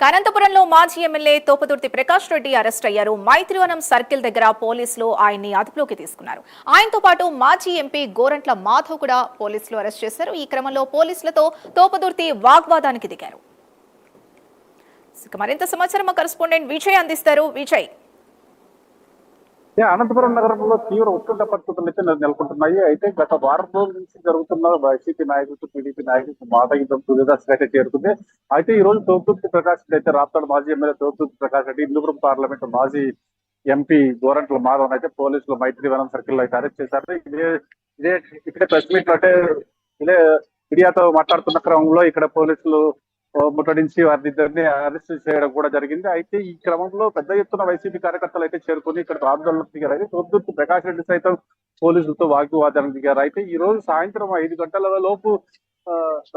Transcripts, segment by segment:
అనంతపురంలో మాజీ MLA Thopudurthi Prakash Reddy arrest అయ్యారు. మైత్రివనం సర్కిల్ దగ్గర పోలీసులు ఆయన్ని అదుపులోకి తీసుకున్నారు. ఆయనతో పాటు మాజీ ఎంపీ గోరంట్ల మాధవ్ కూడా పోలీసులు అరెస్ట్ చేశారు. ఈ క్రమంలో పోలీసులతో తోపదుర్తి వాగ్వాదానికి దిగారు. మరింత సమాచారం మా కరెస్పాండెంట్ విజయ్ అందిస్తారు. విజయ్, అనంతపురం నగరంలో తీవ్ర ఉత్కంఠ పరిస్థితులు అయితే నెలకొంటున్నాయి. అయితే గత వారం రోజుల నుంచి జరుగుతున్న వైసీపీ నాయకులతో టీడీపీ నాయకులతో మాటయుద్ధం తుదిదశకు అయితే చేరుకుంది. అయితే ఈ రోజు తోపుదుర్తి ప్రకాష్ రెడ్డి అయితే రాప్తాడు మాజీ ఎమ్మెల్యే తోపుదుర్తి ప్రకాష్ రెడ్డి, హిందూపురం పార్లమెంట్ మాజీ ఎంపీ గోరంట్ల మాధవ్ అయితే పోలీసులు మైత్రివనం సర్కిల్ లో అయితే అరెస్ట్ చేశారు. ఇక్కడే ప్రెస్ మీట్ అంటే ఇదే మీడియాతో మాట్లాడుతున్న క్రమంలో ఇక్కడ పోలీసులు ముట్టడించి వారిద్దరిని అరెస్ట్ చేయడం కూడా జరిగింది. అయితే ఈ క్రమంలో పెద్ద ఎత్తున వైసీపీ కార్యకర్తలు అయితే చేరుకుని ఇక్కడ ఆందోళనకు దిగారు. అయితే తోపుదుర్తి ప్రకాష్ రెడ్డి సైతం పోలీసులతో వాగ్వాదానికి దిగారు. అయితే ఈ రోజు సాయంత్రం 5 గంటల లోపు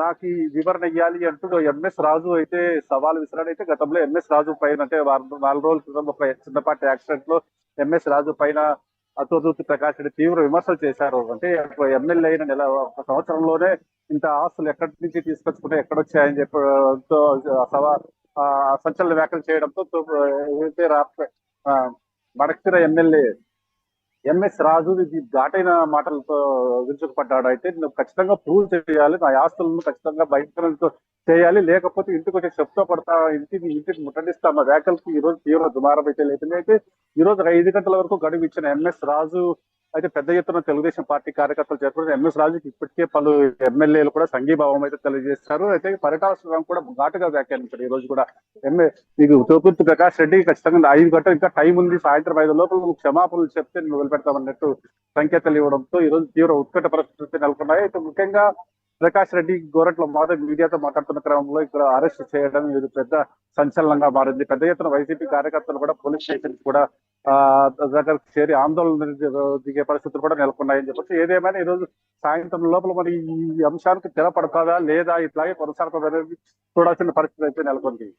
నాకు వివరణ ఇవ్వాలి అంటూ ఎంఎస్ రాజు అయితే సవాల్ విసిరాడు. అయితే గతంలో ఎంఎస్ రాజు పైన అంటే 4 రోజుల క్రితం ఒక చిన్నపాటి యాక్సిడెంట్ లో ఎంఎస్ రాజు పైన తోపుదుర్తి ప్రకాష్ రెడ్డి తీవ్ర విమర్శలు చేశారు. అంటే ఎమ్మెల్యే అయిన ఒక సంవత్సరంలోనే ఇంత ఆస్తులు ఎక్కడి నుంచి తీసుకొచ్చుకుంటే ఎక్కడొచ్చాయని చెప్పి సంచలన వ్యాఖ్యలు చేయడంతో ఏదైతే మడక్సిర ఎమ్మెల్యే ఎంఎస్ రాజు ఘాటైన మాటలతో విరుచుకుపడ్డాడు. అయితే నువ్వు ఖచ్చితంగా ప్రూవ్ చేయాలి, నా ఆస్తులను ఖచ్చితంగా బహిష్కరణతో చేయాలి, లేకపోతే ఇంటికి వచ్చి చెప్తా పడతా ఇంటికి ముట్టడిస్తా అన్న వ్యాఖ్యలకు ఈ రోజు తీవ్ర దుమారం అయితే లేకుండా. అయితే ఈ రోజు 5 గంటల వరకు గడువు ఇచ్చిన ఎంఎస్ రాజు అయితే పెద్ద ఎత్తున తెలుగుదేశం పార్టీ కార్యకర్తలు చేరుకున్నారు. ఎంఎస్ రాజుకి ఇప్పటికే పలు ఎమ్మెల్యేలు కూడా సంఘీభావం అయితే తెలియజేస్తారు. అయితే పరిటాల కూడా ఘాటుగా వ్యాఖ్యానించారు. ఈ రోజు కూడా మీకు తోపుదుర్తి ప్రకాష్ రెడ్డి ఖచ్చితంగా 5 గంటలు ఇంకా టైం ఉంది, సాయంత్రం 5 లోపల నువ్వు క్షమాపణలు చెప్తే నువ్వు వదిలిపెడతామన్నట్టు సంకేతాలు ఇవ్వడంతో ఈ రోజు తీవ్ర ఉత్కంఠ పరిస్థితి నెలకొన్నాయి. అయితే ముఖ్యంగా ప్రకాష్ రెడ్డి గోరంట్ల మాధవ్ మీడియాతో మాట్లాడుతున్న క్రమంలో ఇక్కడ అరెస్ట్ చేయడం ఇది పెద్ద సంచలనంగా మారింది. పెద్ద ఎత్తున వైసీపీ కార్యకర్తలు కూడా పోలీస్ స్టేషన్ కూడా దగ్గరకు చేరి ఆందోళన దిగే పరిస్థితులు కూడా నెలకొన్నాయని చెప్పొచ్చు. ఏదేమైనా ఈ రోజు సాయంత్రం లోపల మరి ఈ అంశానికి తెరపడతాదా లేదా ఇట్లాగే కొనసాగుతుందనేది చూడాల్సిన పరిస్థితి అయితే నెలకొంది.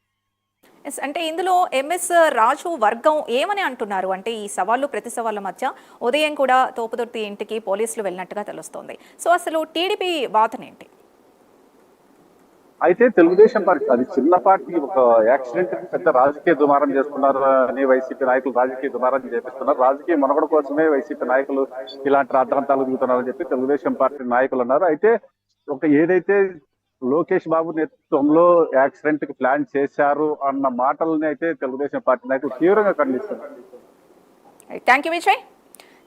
అంటే ఇందులో ఎంఎస్ రాజు వర్గం ఏమని అంటున్నారు అంటే ఈ సవాళ్ళు ప్రతి సవాళ్ళ మధ్య ఉదయం కూడా తోపుదుర్తి ఇంటికి పోలీసులు వెళ్ళినట్టుగా తెలుస్తోంది. సో అసలు టీడీపీ వాదన ఏంటి? అయితే తెలుగుదేశం పార్టీ అది చిన్న పార్టీ ఒక యాక్సిడెంట్ పెద్ద రాజకీయ దుమారం చేస్తున్నారు అని వైసీపీ నాయకులు రాజకీయ దుమారం చేపిస్తున్నారు. రాజకీయ మనుగడ కోసమే వైసీపీ నాయకులు ఇలాంటి రాద్ధాంతాలు దిగుతున్నారని చెప్పి తెలుగుదేశం పార్టీ నాయకులు అన్నారు. అయితే ఏదైతే లోకేష్ బాబు నేతృత్వంలో యాక్సిడెంట్ కి ప్లాన్ చేశారు అన్న మాటలని అయితే తెలుగుదేశం పార్టీ నాయకులు తీవ్రంగా ఖండిస్తున్నారు. Thank you Vijay.